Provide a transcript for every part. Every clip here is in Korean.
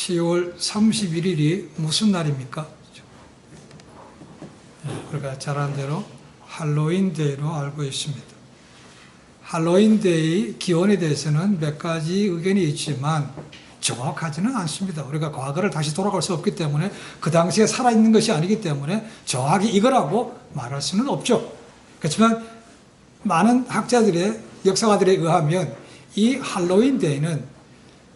10월 31일이 무슨 날입니까? 우리가 잘 아는 대로 할로윈데이로 알고 있습니다. 할로윈데이 기원에 대해서는 몇 가지 의견이 있지만 정확하지는 않습니다. 우리가 과거를 다시 돌아갈 수 없기 때문에 그 당시에 살아있는 것이 아니기 때문에 정확히 이거라고 말할 수는 없죠. 그렇지만 많은 학자들의 역사가들에 의하면 이 할로윈데이는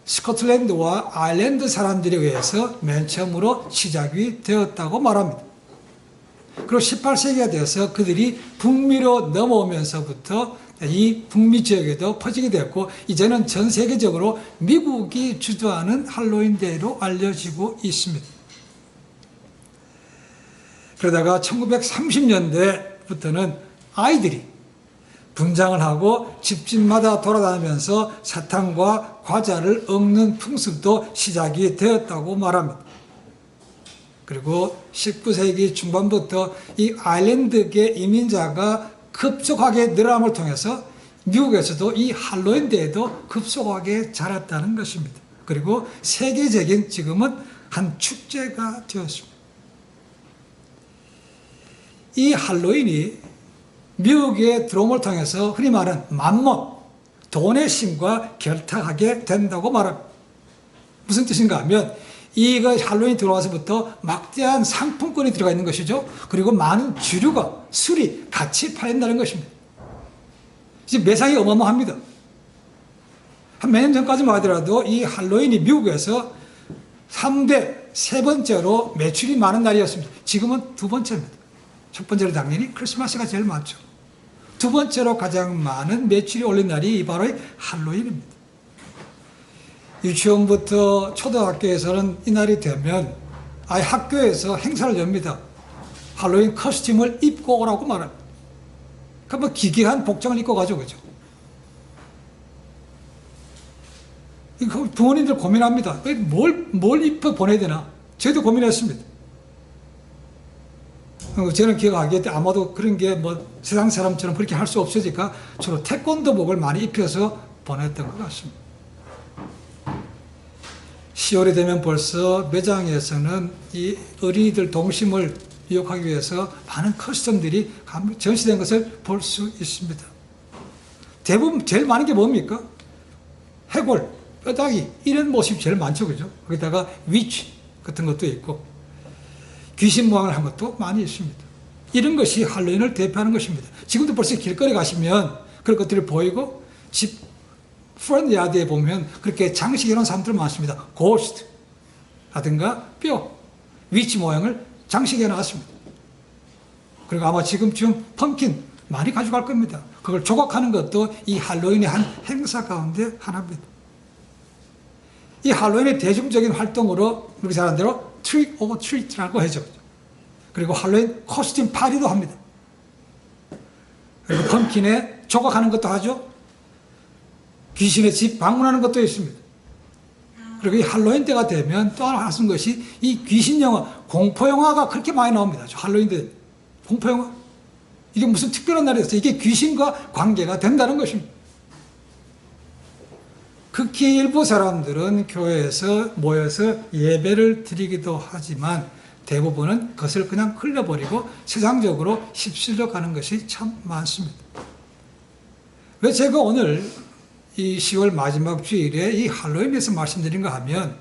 스코틀랜드와 아일랜드 사람들에 의해서 맨 처음으로 시작이 되었다고 말합니다. 그리고 18세기가 돼서 그들이 북미로 넘어오면서부터 이 북미 지역에도 퍼지게 되었고 이제는 전 세계적으로 미국이 주도하는 할로윈데이로 알려지고 있습니다. 그러다가 1930년대부터는 아이들이 분장을 하고 집집마다 돌아다니면서 사탕과 과자를 엎는 풍습도 시작이 되었다고 말합니다. 그리고 19세기 중반부터 이 아일랜드계 이민자가 급속하게 늘어남을 통해서 미국에서도 이 할로윈데이도 급속하게 자랐다는 것입니다. 그리고 세계적인 지금은 한 축제가 되었습니다. 이 할로윈이 미국의 들어옴을 통해서 흔히 말하는 맘몬, 돈의 신과 결탁하게 된다고 말합니다. 무슨 뜻인가 하면 이거 할로윈 들어와서부터 막대한 상품권이 들어가 있는 것이죠. 그리고 많은 주류가, 술이 같이 팔린다는 것입니다. 지금 매상이 어마어마합니다. 한 몇 년 전까지만 하더라도 이 할로윈이 미국에서 3대, 세 번째로 매출이 많은 날이었습니다. 지금은 두 번째입니다. 첫 번째로 당연히 크리스마스가 제일 많죠. 두 번째로 가장 많은 매출이 올린 날이 바로 할로윈입니다. 유치원부터 초등학교에서는 이날이 되면 아예 학교에서 행사를 엽니다. 할로윈 커스튬을 입고 오라고 말합니다. 그러면 기괴한 복장을 입고 가죠, 그죠? 부모님들 고민합니다. 뭘 입혀 보내야 되나? 저희도 고민했습니다. 저는 기억하기에 아마도 그런 게 뭐 세상 사람처럼 그렇게 할 수 없으니까 주로 태권도복을 많이 입혀서 보냈던 것 같습니다. 10월이 되면 벌써 매장에서는 이 어린이들 동심을 유혹하기 위해서 많은 커스텀들이 전시된 것을 볼 수 있습니다. 대부분 제일 많은 게 뭡니까? 해골, 뼈다귀 이런 모습이 제일 많죠, 그죠? 거기다가 위치 같은 것도 있고 귀신 모양을 한 것도 많이 있습니다. 이런 것이 할로윈을 대표하는 것입니다. 지금도 벌써 길거리 가시면 그런 것들이 보이고 집 프런트 야드에 보면 그렇게 장식해 놓은 사람들 많습니다. 고스트 라든가 뼈, 위치 모양을 장식해 놨습니다. 그리고 아마 지금쯤 펌킨 많이 가져갈 겁니다. 그걸 조각하는 것도 이 할로윈의 한 행사 가운데 하나입니다. 이 할로윈의 대중적인 활동으로 우리 잘 아는 대로 트릭 오브 트리트라고 하죠. 그리고 할로윈 코스튬 파티도 합니다. 그리고 펌킨에 조각하는 것도 하죠. 귀신의 집 방문하는 것도 있습니다. 그리고 이 할로윈 때가 되면 또 하나 하는 것이 이 귀신 영화, 공포 영화가 그렇게 많이 나옵니다. 할로윈 때 공포 영화 이게 무슨 특별한 날이었어요. 이게 귀신과 관계가 된다는 것입니다. 극히 일부 사람들은 교회에서 모여서 예배를 드리기도 하지만 대부분은 그것을 그냥 흘려버리고 세상적으로 휩쓸려 가는 것이 참 많습니다. 왜 제가 오늘 이 10월 마지막 주일에 이 할로윈에서 말씀드린가 하면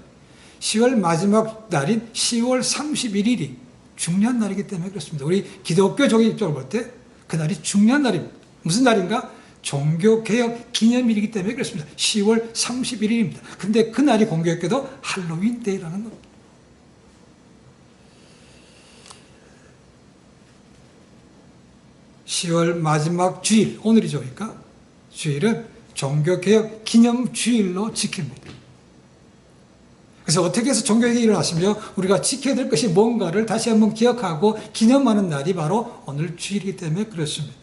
10월 마지막 날인 10월 31일이 중요한 날이기 때문에 그렇습니다. 우리 기독교적인 입장으로 볼 때 그날이 중요한 날입니다. 무슨 날인가? 종교개혁 기념일이기 때문에 그렇습니다. 10월 31일입니다. 근데 그날이 공교롭게도 할로윈 데이라는 겁니다. (10월) 마지막 주일, 오늘이죠. 그러니까 주일은 종교개혁 기념주일로 지킵니다. 그래서 어떻게 해서 종교개혁이 일어났으며 우리가 지켜야 될 것이 뭔가를 다시 한번 기억하고 기념하는 날이 바로 오늘 주일이기 때문에 그렇습니다.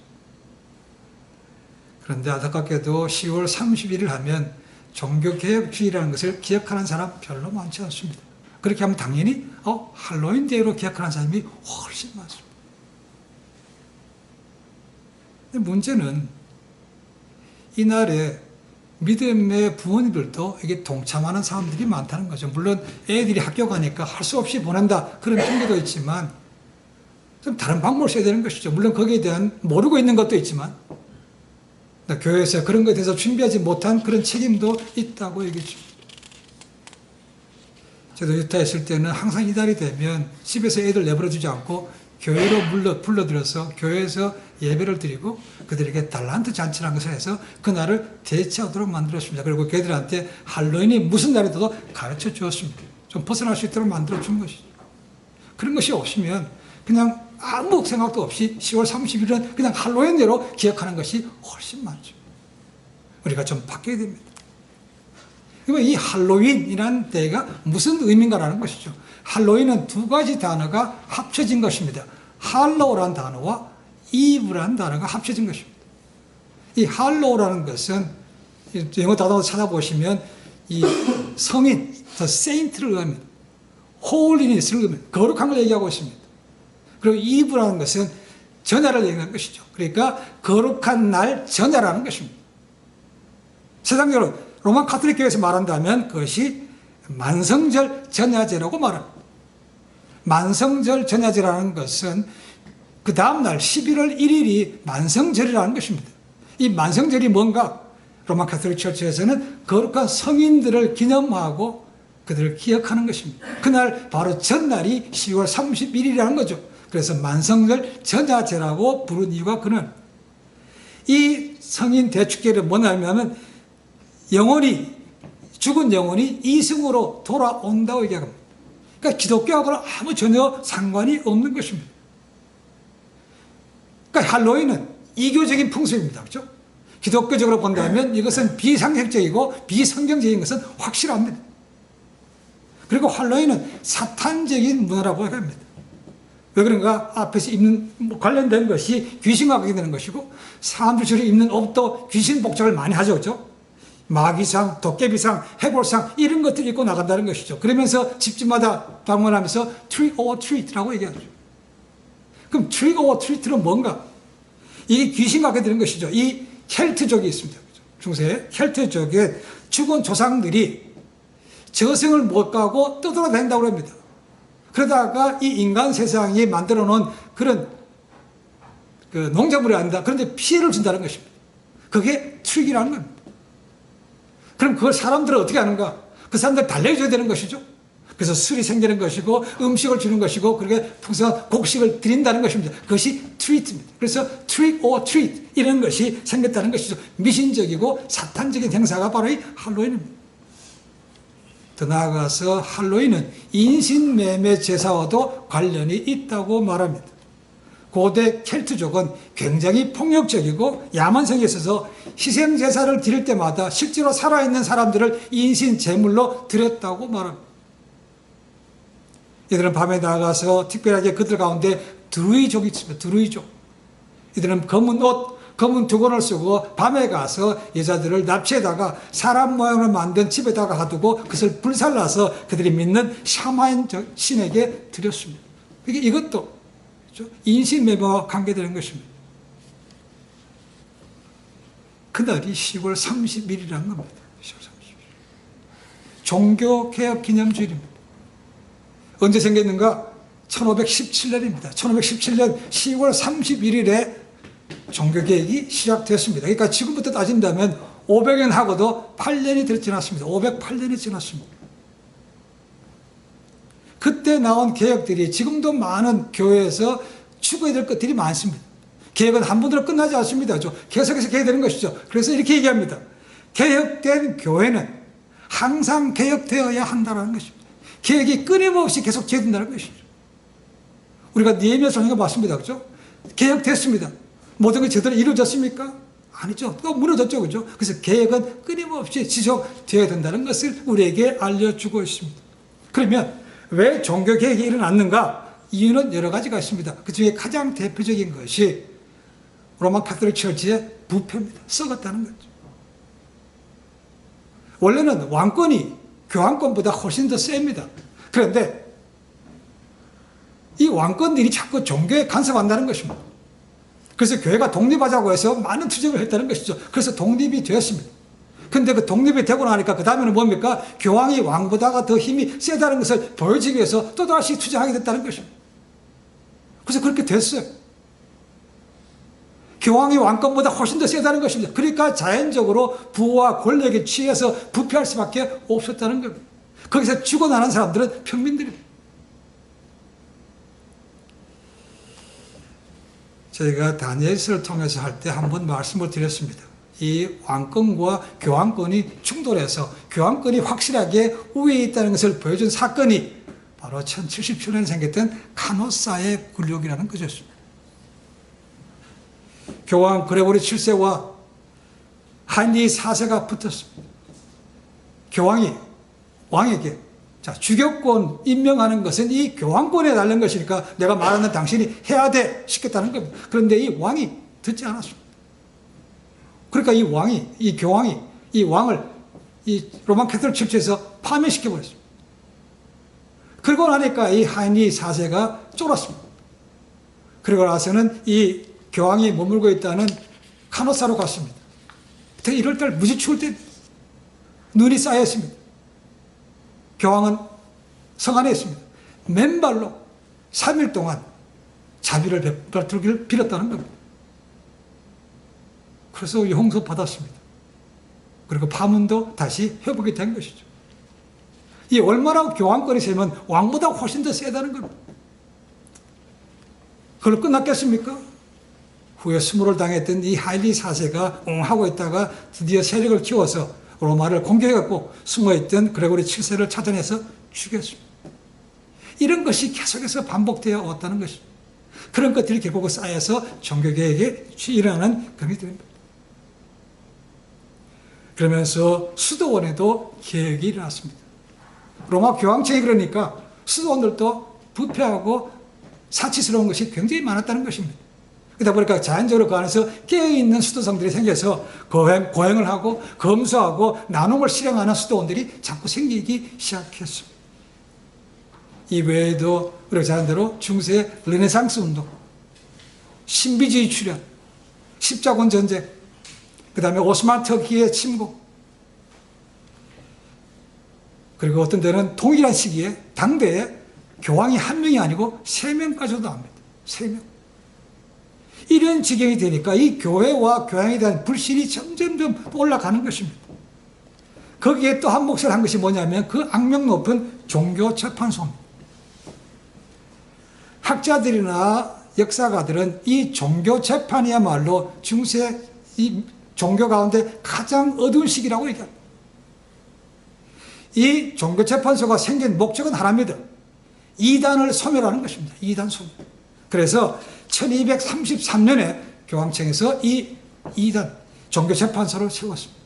그런데 안타깝게도 10월 31일 하면 종교개혁주의라는 것을 기억하는 사람 별로 많지 않습니다. 그렇게 하면 당연히 할로윈데이로 기억하는 사람이 훨씬 많습니다. 근데 문제는 이날에 믿음의 부모님들도 이게 동참하는 사람들이 많다는 거죠. 물론 애들이 학교 가니까 할 수 없이 보낸다 그런 핑계도 있지만 좀 다른 방법을 써야 되는 것이죠. 물론 거기에 대한 모르고 있는 것도 있지만 교회에서 그런 것에 대해서 준비하지 못한 그런 책임도 있다고 얘기했죠. 저도 유타에 있을 때는 항상 이달이 되면 집에서 애들 내버려두지 않고 교회로 불러들여서 교회에서 예배를 드리고 그들에게 달란트 잔치라는 것을 해서 그날을 대체하도록 만들었습니다. 그리고 그들한테 할로윈이 무슨 날이라도 가르쳐 주었습니다. 좀 벗어날 수 있도록 만들어 준 것이죠. 그런 것이 없으면 그냥 아무 생각도 없이 10월 30일은 그냥 할로윈대로 기억하는 것이 훨씬 많죠. 우리가 좀 바뀌어야 됩니다. 그러면 이 할로윈이라는 때가 무슨 의미인가라는 것이죠. 할로윈은 두 가지 단어가 합쳐진 것입니다. 할로우라는 단어와 이브라는 단어가 합쳐진 것입니다. 이 할로우라는 것은 영어 단어 찾아보시면 이 성인, the saint를 의합니다. holiness를 의합니다. 거룩한 걸 얘기하고 있습니다. 그리고 이브라는 것은 전야를 얘기하는 것이죠. 그러니까 거룩한 날 전야라는 것입니다. 세상적으로 로마 카톨릭 교회에서 말한다면 그것이 만성절 전야제라고 말합니다. 만성절 전야제라는 것은 그 다음날 11월 1일이 만성절이라는 것입니다. 이 만성절이 뭔가? 로마 카톨릭 철치에서는 거룩한 성인들을 기념하고 그들을 기억하는 것입니다. 그날 바로 전날이 10월 31일이라는 거죠. 그래서 만성절 전야제라고 부른 이유가 그는 이 성인 대축제를 뭐냐면 영혼이 죽은 영혼이 이승으로 돌아온다고 얘기합니다. 그러니까 기독교하고는 아무 전혀 상관이 없는 것입니다. 그러니까 할로윈은 이교적인 풍습입니다. 그렇죠? 기독교적으로 본다면 이것은 비상식적이고 비성경적인 것은 확실합니다. 그리고 할로윈은 사탄적인 문화라고 합니다. 왜 그런가? 앞에서 입는 관련된 것이 귀신과 관계되는 것이고 사람들이 입는 옷도 귀신 복장을 많이 하죠. 그렇죠? 마귀상, 도깨비상, 해골상 이런 것들을 입고 나간다는 것이죠. 그러면서 집집마다 방문하면서 trick or treat라고 얘기하죠. 그럼 trick or treat는 뭔가? 이게 귀신과 관계되는 것이죠. 이 켈트족이 있습니다. 중세 켈트족의 죽은 조상들이 저승을 못 가고 떠돌아다닌다고 합니다. 그러다가 이 인간 세상이 만들어 놓은 그런 농작물이 아니다. 그런데 피해를 준다는 것입니다. 그게 트릭이라는 겁니다. 그럼 그걸 사람들은 어떻게 하는가? 그 사람들 달래줘야 되는 것이죠. 그래서 술이 생기는 것이고 음식을 주는 것이고 그렇게 풍성한 곡식을 드린다는 것입니다. 그것이 트리트입니다. 그래서 트릭 or 트리트 이런 것이 생겼다는 것이죠. 미신적이고 사탄적인 행사가 바로 이 할로윈입니다. 더 나아가서 할로윈은 인신매매 제사와도 관련이 있다고 말합니다. 고대 켈트족은 굉장히 폭력적이고 야만성이 있어서 희생제사를 드릴 때마다 실제로 살아있는 사람들을 인신 제물로 드렸다고 말합니다. 이들은 밤에 나가서 특별하게 그들 가운데 드루이족이 있습니다. 드루이족. 이들은 검은 옷, 검은 두건을 쓰고 밤에 가서 여자들을 납치에다가 사람 모양으로 만든 집에다가 가두고 그것을 불살라서 그들이 믿는 샤만 신에게 드렸습니다. 이것도 인신매매와 관계되는 것입니다. 그날이 10월 30일이라는 겁니다. 10월 30일. 종교개혁기념주일입니다. 언제 생겼는가? 1517년입니다. 1517년 10월 31일에 종교개혁이 시작됐습니다. 그러니까 지금부터 따진다면 500년 하고도 8년이 지났습니다. 508년이 지났습니다. 그때 나온 개혁들이 지금도 많은 교회에서 추구해야 될 것들이 많습니다. 개혁은 한 번으로 끝나지 않습니다. 계속해서 개혁되는 것이죠. 그래서 이렇게 얘기합니다. 개혁된 교회는 항상 개혁되어야 한다는 것입니다. 개혁이 끊임없이 계속 재된다는 것이죠. 우리가 느헤미야서 봤습니다. 그렇죠? 개혁됐습니다. 모든 게 제대로 이루어졌습니까? 아니죠. 또 무너졌죠. 그죠? 그래서 개혁은 끊임없이 지속되어야 된다는 것을 우리에게 알려주고 있습니다. 그러면 왜 종교개혁이 일어났는가? 이유는 여러 가지가 있습니다. 그 중에 가장 대표적인 것이 로마 카톨릭 철치의 부패입니다. 썩었다는 거죠. 원래는 왕권이 교황권보다 훨씬 더 셉니다. 그런데 이 왕권들이 자꾸 종교에 간섭한다는 것입니다. 그래서 교회가 독립하자고 해서 많은 투쟁을 했다는 것이죠. 그래서 독립이 되었습니다. 근데 그 독립이 되고 나니까 그 다음에는 뭡니까? 교황이 왕보다가 더 힘이 세다는 것을 보여주기 위해서 또다시 투쟁하게 됐다는 것입니다. 그래서 그렇게 됐어요. 교황이 왕권보다 훨씬 더 세다는 것입니다. 그러니까 자연적으로 부와 권력에 취해서 부패할 수밖에 없었다는 겁니다. 거기서 죽어나는 사람들은 평민들입니다. 저희가 다니엘서를 통해서 할 때 한번 말씀을 드렸습니다. 이 왕권과 교황권이 충돌해서 교황권이 확실하게 우위에 있다는 것을 보여준 사건이 바로 1077년에 생겼던 카노사의 굴욕이라는 것이었습니다. 교황 그레고리 7세와 하인리 4세가 붙었습니다. 교황이 왕에게 주교권 임명하는 것은 이 교황권에 달린 것이니까 내가 말하는 당신이 해야 돼 시켰다는 겁니다. 그런데 이 왕이 듣지 않았습니다. 그러니까 이 교황이 이 왕을 이 로마 캐톨릭 철치에서 파면시켜버렸습니다. 그러고 나니까 이 하인리 4세가 쫄았습니다. 그리고 나서는 이 교황이 머물고 있다는 카노사로 갔습니다. 그때 이럴 때 무지 추울 때 눈이 쌓였습니다. 교황은 성 안에 있습니다. 맨발로 3일 동안 자비를 베풀기를 빌었다는 겁니다. 그래서 용서 받았습니다. 그리고 파문도 다시 회복이 된 것이죠. 이 얼마나 교황권이 세면 왕보다 훨씬 더 세다는 겁니다. 그걸로 끝났겠습니까? 후에 수모를 당했던 이 하일리 4세가 옹하고 있다가 드디어 세력을 키워서 로마를 공격했고 숨어있던 그레고리 7세를 찾아내서 죽였습니다. 이런 것이 계속해서 반복되어 왔다는 것입니다. 그런 것들이 결국 쌓여서 종교개혁에 일어나는 그런 것이 됩니다. 그러면서 수도원에도 개혁이 일어났습니다. 로마 교황청이 그러니까 수도원들도 부패하고 사치스러운 것이 굉장히 많았다는 것입니다. 그러다 보니까 자연적으로 그 안에서 깨어있는 수도성들이 생겨서 고행을 하고 검소하고 나눔을 실행하는 수도원들이 자꾸 생기기 시작했습니다. 이 외에도 우리가 잘 아는 대로 중세 르네상스 운동, 신비주의 출현, 십자군 전쟁, 그 다음에 오스만 터키의 침공, 그리고 어떤 때는 동일한 시기에 당대에 교황이 한 명이 아니고 3명까지도 나옵니다. 3명. 이런 지경이 되니까 이 교회와 교황에 대한 불신이 점점점 올라가는 것입니다. 거기에 또 한 몫을 한 것이 뭐냐면 그 악명 높은 종교재판소입니다. 학자들이나 역사가들은 이 종교재판이야말로 중세 이 종교 가운데 가장 어두운 시기라고 얘기합니다. 이 종교재판소가 생긴 목적은 하나입니다. 이단을 소멸하는 것입니다. 이단 소멸. 그래서 1233년에 교황청에서 이 이단 종교재판소를 세웠습니다.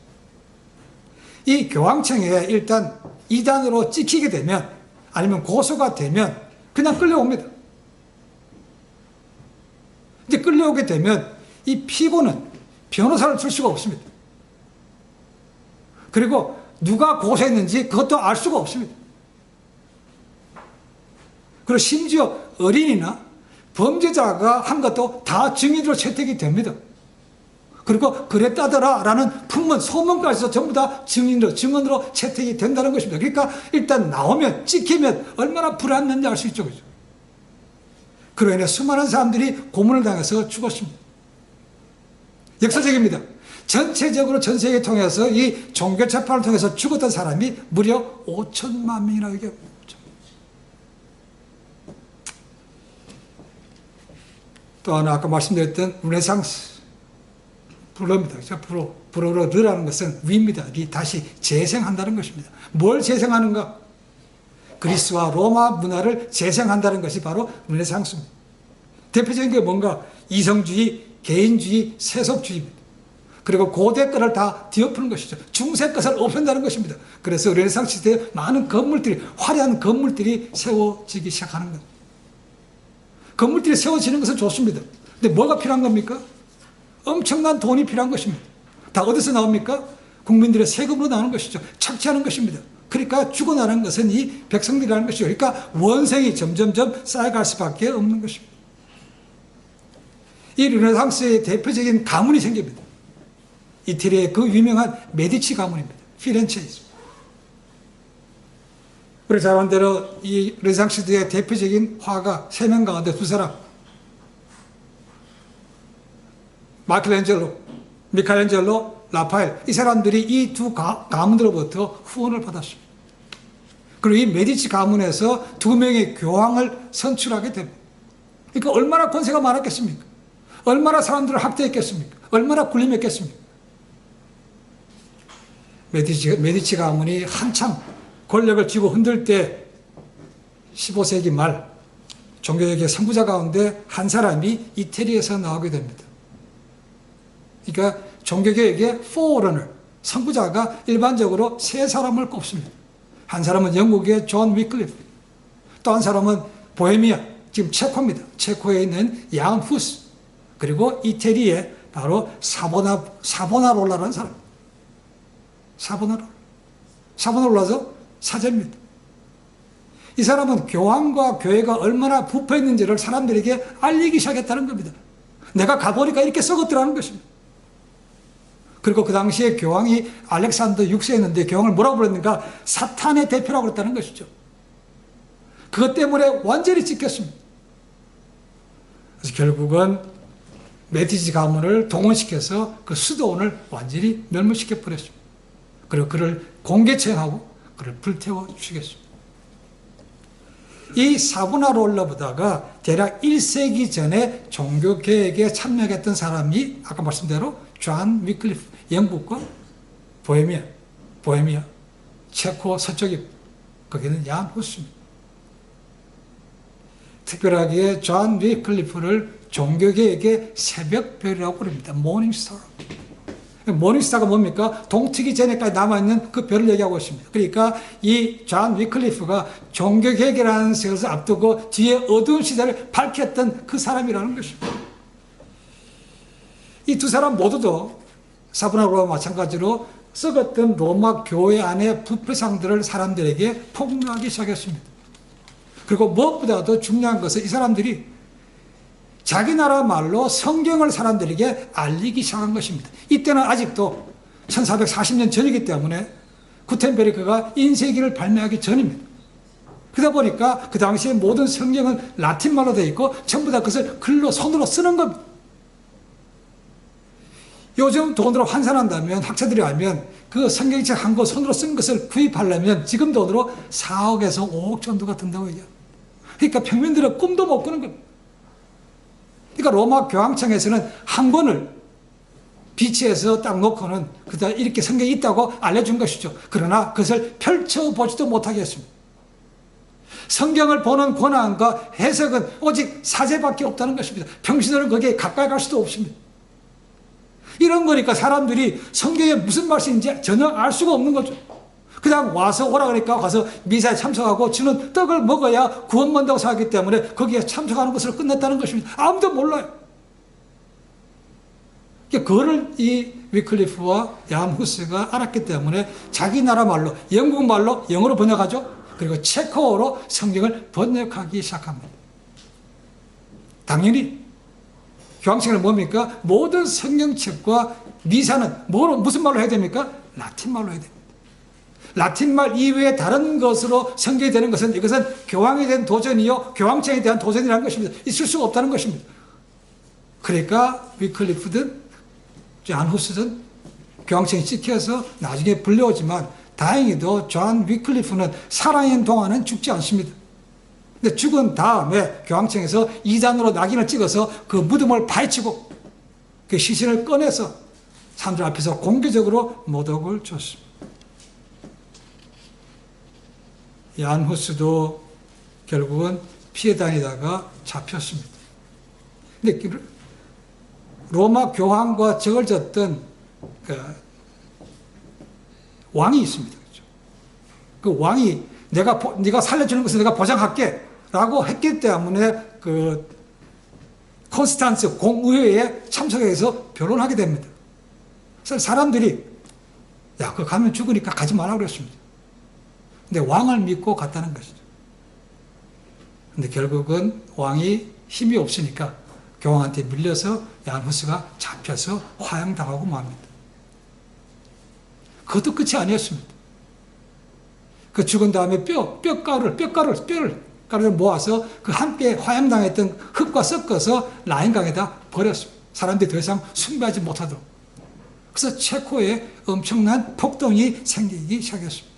이 교황청에 일단 이단으로 찍히게 되면 아니면 고소가 되면 그냥 끌려옵니다. 이제 끌려오게 되면 이 피고는 변호사를 줄 수가 없습니다. 그리고 누가 고소했는지 그것도 알 수가 없습니다. 그리고 심지어 어린이나 범죄자가 한 것도 다 증인으로 채택이 됩니다. 그리고 그랬다더라 라는 풍문, 소문까지도 전부 다 증언으로 채택이 된다는 것입니다. 그러니까 일단 나오면, 찍히면 얼마나 불안한지 알 수 있죠. 그죠? 그로 인해 수많은 사람들이 고문을 당해서 죽었습니다. 역사적입니다. 전체적으로 전 세계를 통해서 이 종교재판을 통해서 죽었던 사람이 무려 5천만 명이나 이게 또 하나 아까 말씀드렸던 르네상스 불어입니다. 불어르라는 것은 위입니다. 다시 재생한다는 것입니다. 뭘 재생하는가? 그리스와 로마 문화를 재생한다는 것이 바로 르네상스입니다. 대표적인 게 뭔가? 이성주의, 개인주의, 세속주의입니다. 그리고 고대 것을 다 뒤엎는 것이죠. 중세 것을 없앤다는 것입니다. 그래서 르네상스 시대에 많은 건물들이, 화려한 건물들이 세워지기 시작하는 겁니다. 건물들이 세워지는 것은 좋습니다. 근데 뭐가 필요한 겁니까? 엄청난 돈이 필요한 것입니다. 다 어디서 나옵니까? 국민들의 세금으로 나오는 것이죠. 착취하는 것입니다. 그러니까 죽어나는 것은 이 백성들이라는 것이죠. 그러니까 원생이 점점점 쌓여갈 수밖에 없는 것입니다. 이 르네상스의 대표적인 가문이 생깁니다. 이태리의 그 유명한 메디치 가문입니다. 피렌체에 있습니다. 우리 잘 아는 대로 이 르네상스 시대의 대표적인 화가 3명 가운데 2사람, 마이클앤젤로, 미카엘앤젤로, 라파엘, 이 사람들이 이 두 가문으로부터 후원을 받았습니다. 그리고 이 메디치 가문에서 2명의 교황을 선출하게 됩니다. 그러니까 얼마나 권세가 많았겠습니까? 얼마나 사람들을 학대했겠습니까? 얼마나 굴림했겠습니까? 메디치 가문이 한참 권력을 쥐고 흔들 때 15세기 말 종교개혁의 선구자 가운데 한 사람이 이태리에서 나오게 됩니다. 그러니까 종교개혁의 포러너, 선구자가 일반적으로 3사람을 꼽습니다. 한 사람은 영국의 존 위클리프, 또 한 사람은 보헤미아, 지금 체코입니다. 체코에 있는 얀 후스, 그리고 이태리의 바로 사보나롤라라는 사람. 사보나롤라죠? 사제입니다. 이 사람은 교황과 교회가 얼마나 부패했는지를 사람들에게 알리기 시작했다는 겁니다. 내가 가보니까 이렇게 썩었더라는 것입니다. 그리고 그 당시에 교황이 알렉산더 6세였는데 교황을 뭐라고 불렀는가? 사탄의 대표라고 그랬다는 것이죠. 그것 때문에 완전히 찢겼습니다. 그래서 결국은 메디치 가문을 동원시켜서 그 수도원을 완전히 멸망시켜 버렸습니다. 그리고 그를 공개 처형하고 그를 불태워 죽였습니다. 이 사보나롤라보다가 대략 1세기 전에 종교개혁에 참여했던 사람이 아까 말씀대로 존 위클리프, 영국과 보헤미아, 체코 서쪽입니다. 거기는 얀 후스입니다. 특별하게 존 위클리프를 종교개혁의 새벽별이라고 부릅니다. 모닝스타. 모닝스타가 뭡니까? 동트기 전에까지 남아있는 그 별을 얘기하고 있습니다. 그러니까 이 존 위클리프가 종교개혁이라는 것을 앞두고 뒤에 어두운 시대를 밝혔던 그 사람이라는 것입니다. 이 2사람 모두도 사보나롤라와 마찬가지로 썩었던 로마 교회 안의 부패상들을 사람들에게 폭로하기 시작했습니다. 그리고 무엇보다도 중요한 것은 이 사람들이 자기 나라 말로 성경을 사람들에게 알리기 시작한 것입니다. 이때는 아직도 1440년 전이기 때문에 구텐베르크가 인쇄기를 발명하기 전입니다. 그러다 보니까 그 당시에 모든 성경은 라틴말로 되어 있고 전부 다 그것을 글로 손으로 쓰는 겁니다. 요즘 돈으로 환산한다면 학자들이 알면 그 성경책 한 권 손으로 쓴 것을 구입하려면 지금 돈으로 4억에서 5억 정도가 든다고 얘기합니다. 그러니까 평민들은 꿈도 못 꾸는 겁니다. 그러니까 로마 교황청에서는 한 권을 비치에서 딱 놓고는 그다 이렇게 성경이 있다고 알려준 것이죠. 그러나 그것을 펼쳐보지도 못하게 했습니다. 성경을 보는 권한과 해석은 오직 사제밖에 없다는 것입니다. 평신도는 거기에 가까이 갈 수도 없습니다. 이런 거니까 사람들이 성경에 무슨 말씀인지 전혀 알 수가 없는 거죠. 그냥 와서 오라 그러니까 가서 미사에 참석하고 주는 떡을 먹어야 구원받는다고 생각하기 때문에 거기에 참석하는 것으로 끝냈다는 것입니다. 아무도 몰라요. 그거를 이 위클리프와 얀 후스가 알았기 때문에 자기 나라 말로, 영국 말로 영어로 번역하죠. 그리고 체코어로 성경을 번역하기 시작합니다. 당연히 교황청은 뭡니까? 모든 성경책과 미사는 무슨 말로 해야 됩니까? 라틴말로 해야 됩니다. 라틴말 이외에 다른 것으로 성경이 되는 것은 이것은 교황에 대한 도전이요, 교황청에 대한 도전이라는 것입니다. 있을 수가 없다는 것입니다. 그러니까 위클리프든 존 후스든 교황청이 찍혀서 나중에 불려오지만 다행히도 존 위클리프는 살아있는 동안은 죽지 않습니다. 근데 죽은 다음에 교황청에서 이단으로 낙인을 찍어서 그 무덤을 파헤치고 그 시신을 꺼내서 사람들 앞에서 공개적으로 모독을 줬습니다. 얀 후스도 결국은 피해 다니다가 잡혔습니다. 근데 로마 교황과 적을 졌던 왕이 있습니다. 그 왕이 네가 살려주는 것을 내가 보장할게 라고 했기 때문에 그 콘스탄츠 공의회에 참석해서 변론하게 됩니다. 그래서 사람들이 그거 가면 죽으니까 가지 말라고 그랬습니다. 근데 왕을 믿고 갔다는 것이죠. 근데 결국은 왕이 힘이 없으니까 교황한테 밀려서 얀 후스가 잡혀서 화형당하고 맙니다. 그것도 끝이 아니었습니다. 그 죽은 다음에 뼈를 모아서 그 함께 화염당했던 흙과 섞어서 라인강에다 버렸습니다. 사람들이 더 이상 숭배하지 못하도록. 그래서 체코에 엄청난 폭동이 생기기 시작했습니다.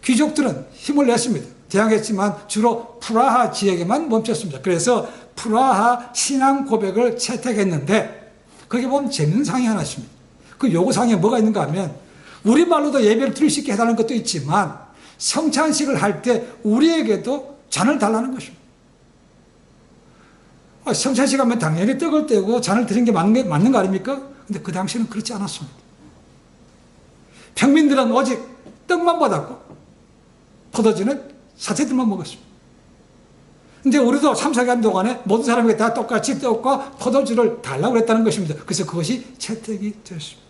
귀족들은 힘을 냈습니다. 대항했지만 주로 프라하 지역에만 멈췄습니다. 그래서 프라하 신앙 고백을 채택했는데 거기 보면 재밌는 사항이 하나 있습니다. 그 요구사항에 뭐가 있는가 하면 우리말로도 예배를 드릴 수 있게 해달라는 것도 있지만 성찬식을 할 때 우리에게도 잔을 달라는 것입니다. 성찬식 하면 당연히 떡을 떼고 잔을 드리는 게 맞는 거 아닙니까? 근데 그 당시에는 그렇지 않았습니다. 평민들은 오직 떡만 받았고 포도주는 사제들만 먹었습니다. 근데 우리도 참석한 동안에 모든 사람에게 다 똑같이 떡과 포도주를 달라고 했다는 것입니다. 그래서 그것이 채택이 되었습니다.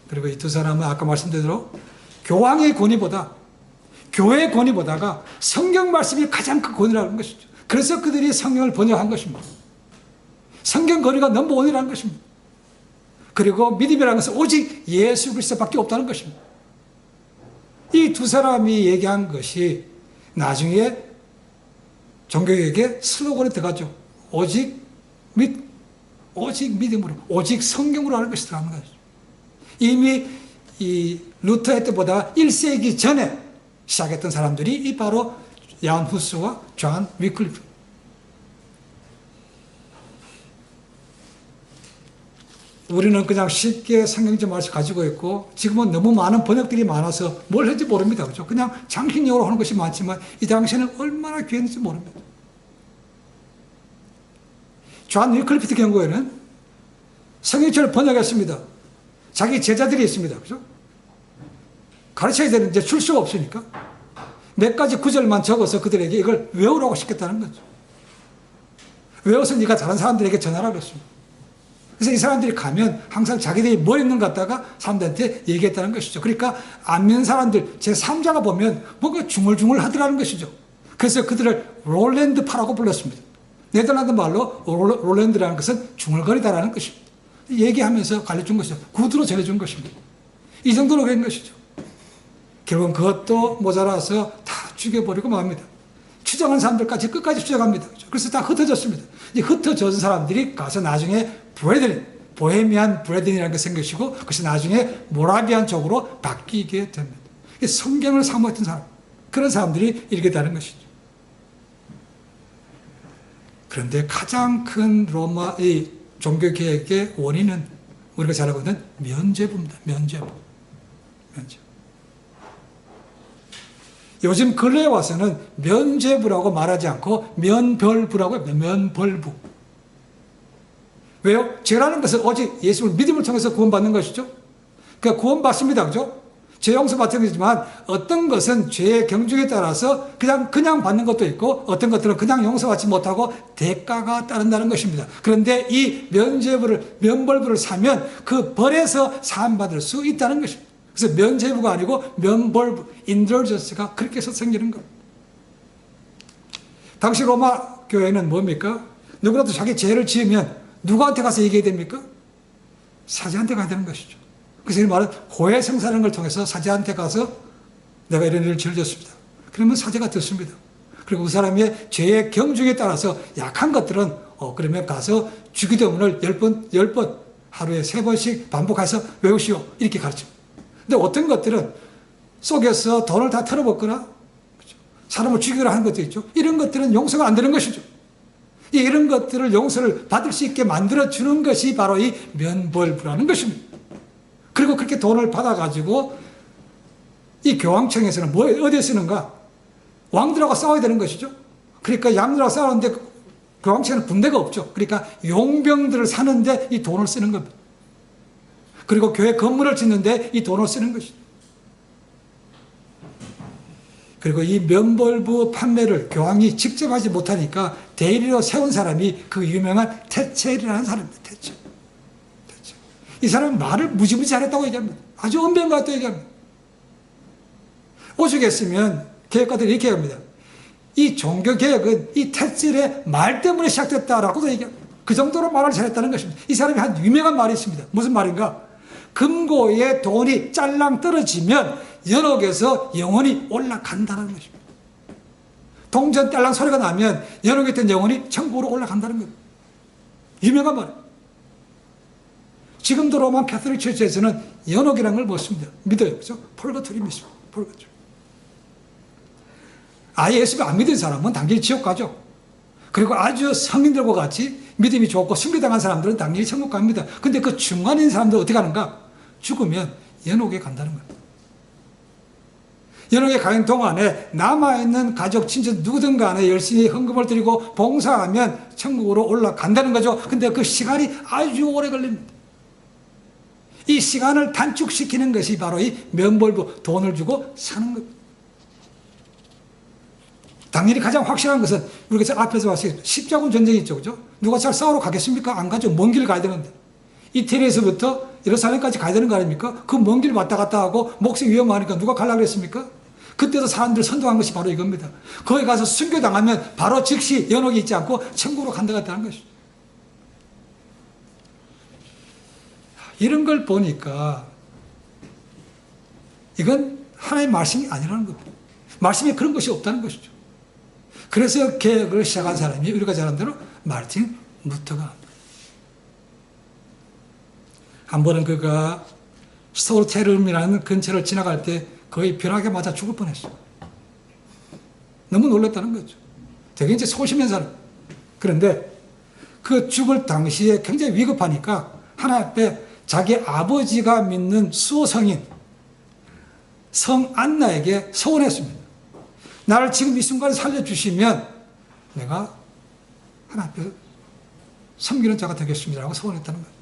그리고 이 두 사람은 아까 말씀드린 대로 교황의 권위보다 교회의 권위보다가 성경 말씀이 가장 큰 권위라는 것이죠. 그래서 그들이 성경을 번역한 것입니다. 성경 권위가 넘버원이라는 것입니다. 그리고 믿음이라는 것은 오직 예수 그리스도밖에 없다는 것입니다. 이 두 사람이 얘기한 것이 나중에 종교개혁의 슬로건에 들어가죠. 오직 믿음으로, 오직 성경으로 하는 것이 들어가는 거죠. 이미 이 루터의 때보다 1세기 전에 시작했던 사람들이 이 바로 야한 후스와 존 위클리프. 우리는 그냥 쉽게 성경적 말씀 가지고 있고 지금은 너무 많은 번역들이 많아서 뭘 했는지 모릅니다. 그렇죠? 그냥 장식용으로 하는 것이 많지만 이 당시에는 얼마나 귀했는지 모릅니다. 존 위클리프 경우에는 성경책을 번역했습니다. 자기 제자들이 있습니다. 그죠? 가르쳐야 되는데 줄 수가 없으니까 몇 가지 구절만 적어서 그들에게 이걸 외우라고 시켰다는 거죠. 외워서 네가 다른 사람들에게 전하라고 그랬습니다. 그래서 이 사람들이 가면 항상 자기들이 뭘 있는 것 같다가 사람들한테 얘기했다는 것이죠. 그러니까 안 믿는 사람들, 제3자가 보면 뭔가 중얼중얼 하더라는 것이죠. 그래서 그들을 롤랜드파라고 불렀습니다. 네덜란드 말로 롤랜드라는 것은 중얼거리다라는 것입니다. 얘기하면서 가르쳐준 것이죠. 구두로 전해준 것입니다. 이 정도로 된 것이죠. 결국은 그것도 모자라서 다 죽여버리고 맙니다. 추정한 사람들까지 끝까지 추정합니다. 그래서 다 흩어졌습니다. 이 흩어진 사람들이 가서 나중에 보헤미안 브레든이라는 게 생기시고 그것이 나중에 모라비안 쪽으로 바뀌게 됩니다. 성경을 사모했던 사람, 그런 사람들이 이렇게 되는 것이죠. 그런데 가장 큰 로마의 종교개혁의 원인은 우리가 잘 알고 있는 면죄부입니다. 면죄부. 요즘 근래에 와서는 면죄부라고 말하지 않고 면벌부라고 합니다. 면벌부. 왜요? 죄라는 것은 오직 예수를 믿음을 통해서 구원받는 것이죠. 그러니까 구원받습니다. 그죠? 죄 용서받는 것이지만 어떤 것은 죄의 경중에 따라서 그냥 받는 것도 있고 어떤 것들은 그냥 용서받지 못하고 대가가 따른다는 것입니다. 그런데 이 면벌부를 사면 그 벌에서 사함받을 수 있다는 것입니다. 그래서 면죄부가 아니고 면벌부, indulgence가 그렇게 해서 생기는 겁니다. 당시 로마 교회는 뭡니까? 누구라도 자기 죄를 지으면 누구한테 가서 얘기해야 됩니까? 사제한테 가야 되는 것이죠. 그래서 이 말은 고해 성사하는 걸 통해서 사제한테 가서 내가 이런 일을 저질렀습니다. 그러면 사제가 듣습니다. 그리고 그 사람의 죄의 경중에 따라서 약한 것들은 그러면 가서 주기도문을 10번 하루에 3번씩 반복해서 외우시오. 이렇게 가르칩니다. 근데 어떤 것들은 속에서 돈을 다 털어먹거나 사람을 죽이거나 하는 것도 있죠. 이런 것들은 용서가 안 되는 것이죠. 이런 것들을 용서를 받을 수 있게 만들어주는 것이 바로 이 면벌부라는 것입니다. 그리고 그렇게 돈을 받아가지고 이 교황청에서는 어디에 쓰는가? 왕들하고 싸워야 되는 것이죠. 그러니까 양들하고 싸우는데 교황청에는 군대가 없죠. 그러니까 용병들을 사는데 이 돈을 쓰는 겁니다. 그리고 교회 건물을 짓는데 이 돈을 쓰는 것이죠. 그리고 이 면벌부 판매를 교황이 직접 하지 못하니까 대리로 세운 사람이 그 유명한 테첼이라는 사람입니다. 테첼. 이 사람은 말을 무지무지 잘했다고 얘기합니다. 아주 언변 같다고 얘기합니다. 오죽했으면 개혁가들이 이렇게 합니다. 이 종교개혁은 이 테첼의 말 때문에 시작됐다라고도 얘기합니다. 그 정도로 말을 잘했다는 것입니다. 이 사람이 한 유명한 말이 있습니다. 무슨 말인가? 금고에 돈이 짤랑 떨어지면 연옥에서 영혼이 올라간다는 것입니다. 동전 딸랑 소리가 나면 연옥에 있던 영혼이 천국으로 올라간다는 겁니다. 유명한 말이에요. 지금도 로만 캐톨릭 처치에서는 연옥이라는 걸 믿어요. 그죠? 폴거토리 믿습니다. 폴거토리. 아예 예수를 안 믿은 사람은 당연히 지옥 가죠. 그리고 아주 성인들과 같이 믿음이 좋고 숭배당한 사람들은 당연히 천국 갑니다. 근데 그 중간에 있는 사람들은 어떻게 하는가? 죽으면 연옥에 간다는 겁니다. 연옥에 가는 동안에 남아있는 가족, 친척 누구든 간에 열심히 헌금을 드리고 봉사하면 천국으로 올라간다는 거죠. 근데 그 시간이 아주 오래 걸립니다. 이 시간을 단축시키는 것이 바로 이 면벌부, 돈을 주고 사는 겁니다. 당연히 가장 확실한 것은 우리가 앞에서 봤을 때 십자군 전쟁이 있죠. 그죠? 누가 잘 싸우러 가겠습니까? 안 가죠. 먼 길 가야 되는데. 이태리에서부터 예루살렘까지 가야 되는 거 아닙니까? 그 먼 길 왔다 갔다 하고 목숨이 위험하니까 누가 가려고 그랬습니까? 그때도 사람들 선동한 것이 바로 이겁니다. 거기 가서 순교당하면 바로 즉시 연옥이 있지 않고 천국으로 간다는 것이죠. 이런 걸 보니까 이건 하나님의 말씀이 아니라는 겁니다. 말씀에 그런 것이 없다는 것이죠. 그래서 개혁을 시작한 사람이 우리가 잘 아는 대로 마르틴 루터가 한 번은 그가 스토르테름이라는 근처를 지나갈 때 거의 벼락에 맞아 죽을 뻔했어요. 너무 놀랐다는 거죠. 되게 이제 소심한 사람. 그런데 그 죽을 당시에 굉장히 위급하니까 하나님 앞에 자기 아버지가 믿는 수호성인 성 안나에게 소원했습니다. 나를 지금 이 순간에 살려주시면 내가 하나님 앞에 섬기는 자가 되겠습니다라고 소원했다는 거예요.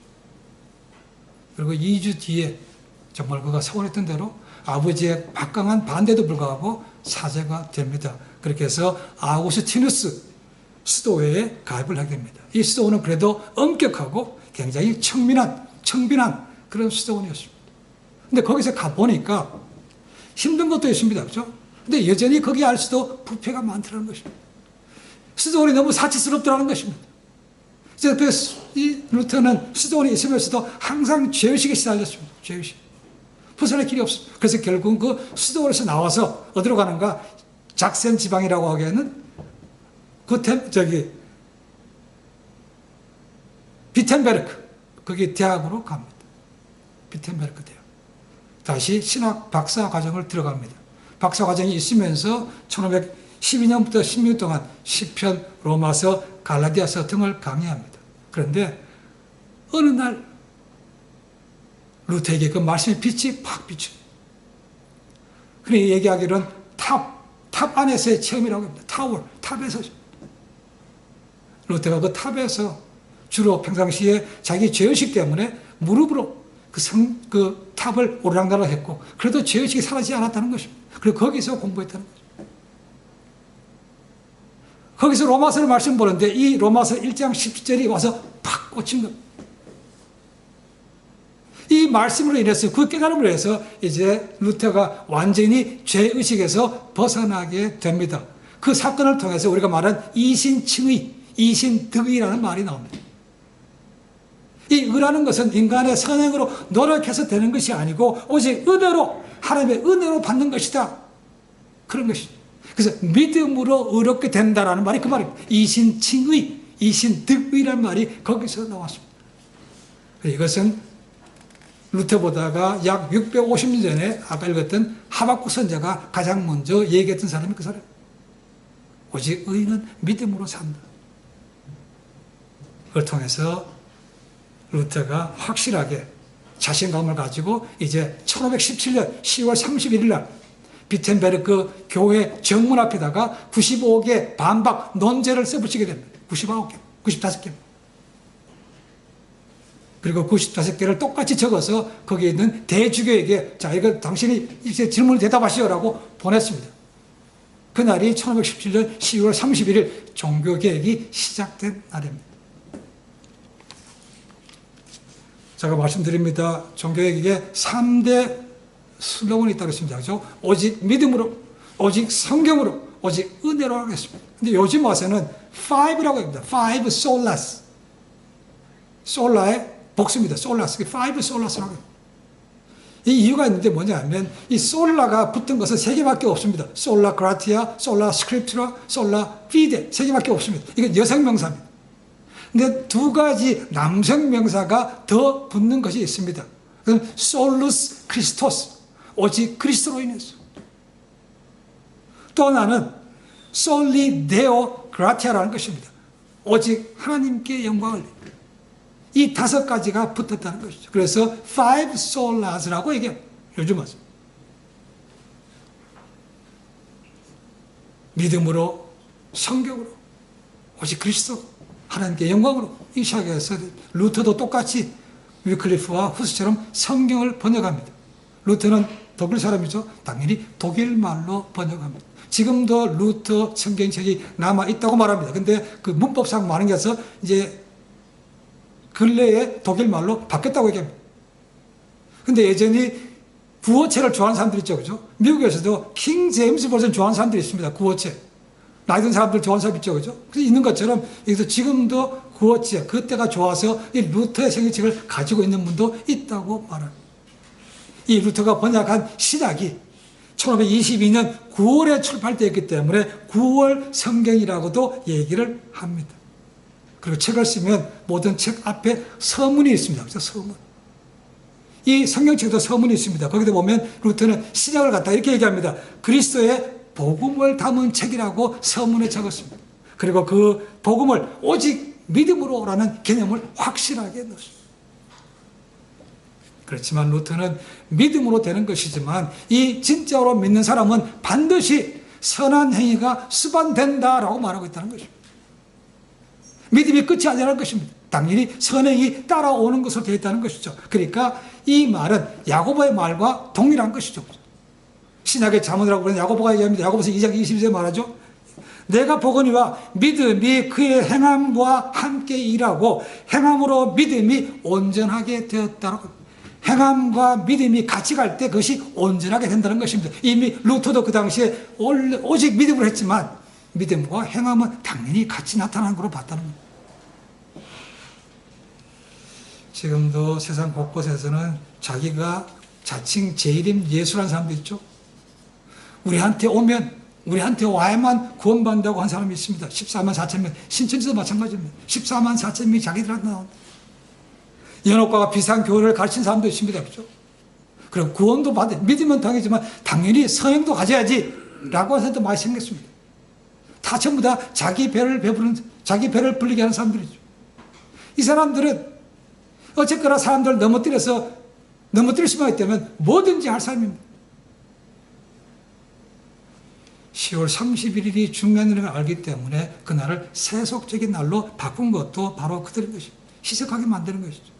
그리고 2주 뒤에 정말 그가 소원했던 대로 아버지의 막강한 반대도 불구하고 사제가 됩니다. 그렇게 해서 아우구스티누스 수도회에 가입을 하게 됩니다. 이 수도원은 그래도 엄격하고 굉장히 청빈한 그런 수도원이었습니다. 근데 거기서 가보니까 힘든 것도 있습니다. 그렇죠? 근데 여전히 거기 안에서도 부패가 많다는 것입니다. 수도원이 너무 사치스럽다는 것입니다. 그래서 이 루터는 수도원에 있으면서도 항상 죄의식에 시달렸습니다. 죄의식. 벗어날 길이 없습니다. 그래서 결국 그 수도원에서 나와서 어디로 가는가? 작센 지방이라고 하기에는 비텐베르크 거기 대학으로 갑니다. 비텐베르크 대학. 다시 신학 박사 과정을 들어갑니다. 박사 과정이 있으면서 1512년부터 16년 동안 시편, 로마서, 갈라디아서 등을 강의합니다. 그런데 어느 날 루터에게 그 말씀의 빛이 팍 비춥니다. 그러니 얘기하기로는 탑 안에서의 체험이라고 합니다. 탑에서. 루터가 그 탑에서 주로 평상시에 자기 죄의식 때문에 무릎으로 그 탑을 오르락내락 했고, 그래도 죄의식이 사라지지 않았다는 것입니다. 그리고 거기서 공부했다는 거죠. 거기서 로마서를 말씀 보는데 이 로마서 1장 10절이 와서 팍 꽂힌 겁니다. 이 말씀으로 인해서 그 깨달음으로 해서 이제 루터가 완전히 죄의식에서 벗어나게 됩니다. 그 사건을 통해서 우리가 말한 이신칭의, 이신득의라는 말이 나옵니다. 이 의라는 것은 인간의 선행으로 노력해서 되는 것이 아니고 오직 은혜로, 하나님의 은혜로 받는 것이다. 그런 것이죠. 그래서 믿음으로 의롭게 된다라는 말이 그 말입니다. 이신칭의, 이신득의라는 말이 거기서 나왔습니다. 이것은 루터보다가 약 650년 전에 아까 읽었던 하박국 선자가 가장 먼저 얘기했던 사람이 그 사람. 오직 의인은 믿음으로 산다. 그걸 통해서 루터가 확실하게 자신감을 가지고 이제 1517년 10월 31일 날 비텐베르크 교회 정문 앞에다가 95개 반박 논제를 써붙이게 됩니다. 95개, 95개. 그리고 95개를 똑같이 적어서 거기에 있는 대주교에게 자, 이거 당신이 이제 질문을 대답하시오라고 보냈습니다. 그날이 1517년 10월 31일 종교개혁이 시작된 날입니다. 제가 말씀드립니다. 종교개혁에 3대 슬로건이 있다고 했습니다. 그렇죠? 오직 믿음으로, 오직 성경으로, 오직 은혜로 하겠습니다. 근데 요즘 와서는 5라고 합니다. 5 solas. 솔라의 복수입니다. 솔라스, 5 솔라스라고. 이 이유가 있는데 뭐냐면 이 솔라가 붙은 것은 세 개밖에 없습니다. 솔라 그라티아, 솔라 스크립트라, 솔라 피데 세 개밖에 없습니다. 이건 여성 명사입니다. 근데 두 가지 남성 명사가 더 붙는 것이 있습니다. 그건 솔루스 크리스토스, 오직 그리스도로 인해서. 또 하나는 솔리 데오 그라티아라는 것입니다. 오직 하나님께 영광을. 이 다섯 가지가 붙었다는 것이죠. 그래서 five solas라고 얘기합니다. 요즘 와서. 믿음으로, 성경으로, 오직 그리스도, 하나님께 영광으로. 이 시작에서 루터도 똑같이 위클리프와 후스처럼 성경을 번역합니다. 루터는 독일 사람이죠. 당연히 독일말로 번역합니다. 지금도 루터 성경책이 남아있다고 말합니다. 근데 그 문법상 많은 게 있어서 이제 근래에 독일말로 바뀌었다고 얘기합니다. 근데 예전에 구어체를 좋아하는 사람들이 있죠. 그죠? 미국에서도 킹 제임스 버전 좋아하는 사람들이 있습니다. 구어체. 나이 든 사람들 좋아하는 사람 있죠. 그죠? 그래서 있는 것처럼 여기서 지금도 구어체, 그때가 좋아서 이 루터의 성경책을 가지고 있는 분도 있다고 말합니다. 이 루터가 번역한 신약이 1522년 9월에 출발되었기 때문에 9월 성경이라고도 얘기를 합니다. 그리고 책을 쓰면 모든 책 앞에 서문이 있습니다. 그래서 서문. 이 성경책도 서문이 있습니다. 거기도 보면 루터는 신약을 갖다 이렇게 얘기합니다. 그리스도의 복음을 담은 책이라고 서문에 적었습니다. 그리고 그 복음을 오직 믿음으로라는 개념을 확실하게 넣었습니다. 그렇지만 루터는 믿음으로 되는 것이지만 이 진짜로 믿는 사람은 반드시 선한 행위가 수반된다라고 말하고 있다는 것입니다. 믿음이 끝이 아니라는 것입니다. 당연히 선행이 따라오는 것으로 되어 있다는 것이죠. 그러니까 이 말은 야고보의 말과 동일한 것이죠. 신약의 자문이라고 부르는 야고보가 얘기합니다. 야고보서 2장 22절에 말하죠. 내가 보거니와 믿음이 그의 행함과 함께 일하고 행함으로 믿음이 온전하게 되었다라고. 행함과 믿음이 같이 갈 때 그것이 온전하게 된다는 것입니다. 이미 루터도 그 당시에 오직 믿음으로 했지만 믿음과 행함은 당연히 같이 나타나는 걸로 봤다는 겁니다. 지금도 세상 곳곳에서는 자기가 자칭 제1임 예수라는 사람도 있죠. 우리한테 오면 우리한테 와야만 구원받는다고 한 사람이 있습니다. 14만 4천 명. 신천지도 마찬가지입니다. 14만 4천 명이 자기들한테 나온다. 연옥과가 비슷한 교회를 가르친 사람도 있습니다. 그렇죠? 그럼 구원도 받아 믿으면 당이지만 당연히 성행도 가져야지 라고 해서 많이 생겼습니다. 다 전부 다 자기 배를 배부른, 자기 배를 불리게 하는 사람들이죠. 이 사람들은 어쨌거나 사람들 넘어뜨릴 수만 있다면 뭐든지 할 사람입니다. 10월 31일이 중요한 날을 알기 때문에 그날을 세속적인 날로 바꾼 것도 바로 그들의 것입니다. 희석하게 만드는 것이죠.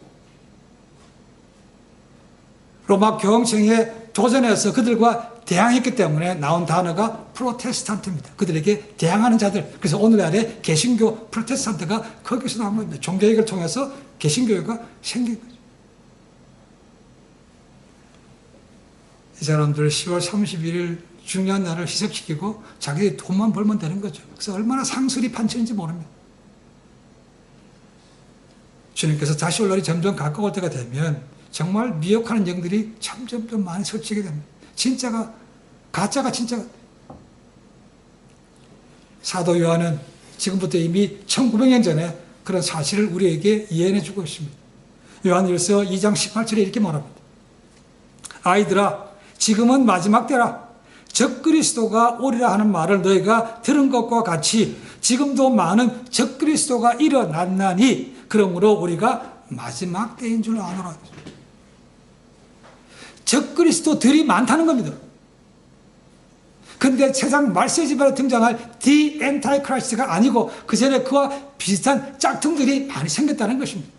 로마 교황청에 도전해서 그들과 대항했기 때문에 나온 단어가 프로테스탄트입니다. 그들에게 대항하는 자들. 그래서 오늘날의 개신교 프로테스탄트가 거기서 나온 겁니다. 종교개혁을 통해서 개신교회가 생긴 거죠. 이 사람들 10월 31일 중요한 날을 희석시키고 자기들이 돈만 벌면 되는 거죠. 그래서 얼마나 상술이 판치는지 모릅니다. 주님께서 다시 올 날이 점점 가까울 때가 되면 정말 미혹하는 영들이 점점 많이 설치게 됩니다. 진짜가 가짜가 진짜가. 사도 요한은 지금부터 이미 1900년 전에 그런 사실을 우리에게 예언해 주고 있습니다. 요한일서 2장 18절에 이렇게 말합니다. 아이들아 지금은 마지막 때라. 적그리스도가 오리라 하는 말을 너희가 들은 것과 같이 지금도 많은 적그리스도가 일어났나니 그러므로 우리가 마지막 때인 줄 아노라. 적그리스도들이 많다는 겁니다. 근데 세상 말세지발에 등장할 The Antichrist가 아니고 그 전에 그와 비슷한 짝퉁들이 많이 생겼다는 것입니다.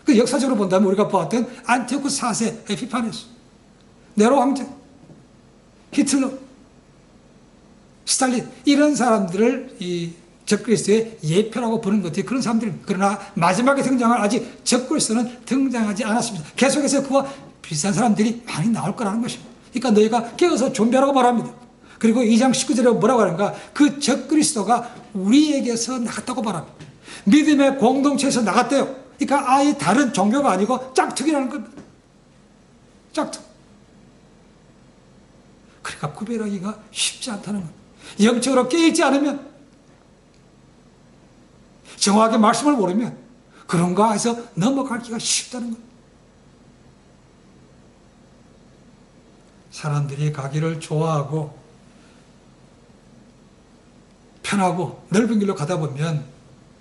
그 역사적으로 본다면 우리가 보았던 안티오쿠 4세 에피파네스, 네로 황제, 히틀러, 스탈린 이런 사람들을 이 적그리스도의 예표라고 부르는 것들이 그런 사람들입니다. 그러나 마지막에 등장할 아직 적그리스도는 등장하지 않았습니다. 계속해서 그와 비슷한 사람들이 많이 나올 거라는 것입니다. 그러니까 너희가 깨어서 준비하라고 말합니다. 그리고 2장 19절에 뭐라고 하는가? 그 적그리스도가 우리에게서 나갔다고 말합니다. 믿음의 공동체에서 나갔대요. 그러니까 아예 다른 종교가 아니고 짝퉁이라는 겁니다. 짝퉁. 그러니까 구별하기가 쉽지 않다는 겁니다. 영적으로 깨있지 않으면, 정확하게 말씀을 모르면 그런가 해서 넘어가기가 쉽다는 겁니다. 사람들이 가기를 좋아하고 편하고 넓은 길로 가다 보면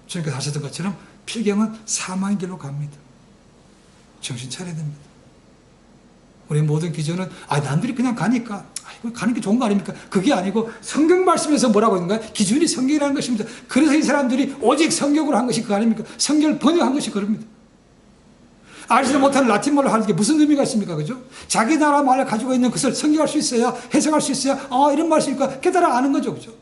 주님께서 하셨던 것처럼 필경은 사망의 길로 갑니다. 정신 차려야 됩니다. 우리 모든 기준은 남들이 그냥 가니까 가는 게 좋은 거 아닙니까? 그게 아니고 성경 말씀에서 뭐라고 있는가? 기준이 성경이라는 것입니다. 그래서 이 사람들이 오직 성경으로 한 것이 그거 아닙니까? 성경을 번역한 것이 그럽니다. 알지도 못하는 라틴말로 하는 게 무슨 의미가 있습니까? 그죠? 자기 나라 말을 가지고 있는 것을 성경할 수 있어야, 해석할 수 있어야, 이런 말씀이니까 깨달아 아는 거죠. 그죠?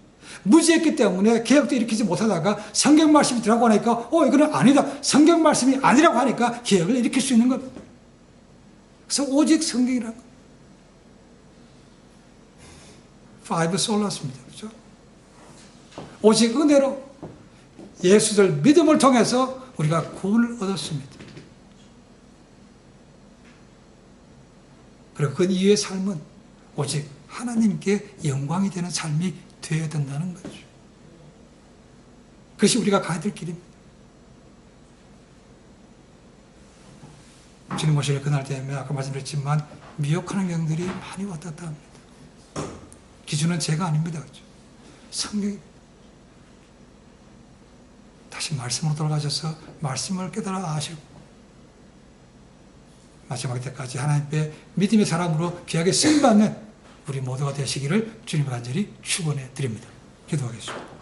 무지했기 때문에 개혁도 일으키지 못하다가 성경 말씀이 들어가고 하니까, 이거는 아니다. 성경 말씀이 아니라고 하니까 개혁을 일으킬 수 있는 겁니다. 그래서 오직 성경이라는 거. 파이브 솔라스입니다. 그죠? 오직 은혜로 예수를 믿음을 통해서 우리가 구원을 얻었습니다. 그리고 그 이후의 삶은 오직 하나님께 영광이 되는 삶이 되어야 된다는 거죠. 그것이 우리가 가야 될 길입니다. 주님 오실 그날 되면 아까 말씀드렸지만 미혹하는 영들이 많이 왔다 갔다 합니다. 기준은 제가 아닙니다. 그렇죠? 성경이 다시 말씀으로 돌아가셔서 말씀을 깨달아 아시고 마지막 때까지 하나님의 믿음의 사람으로 귀하게 쓰임받는 우리 모두가 되시기를 주님을 간절히 축원해 드립니다. 기도하겠습니다.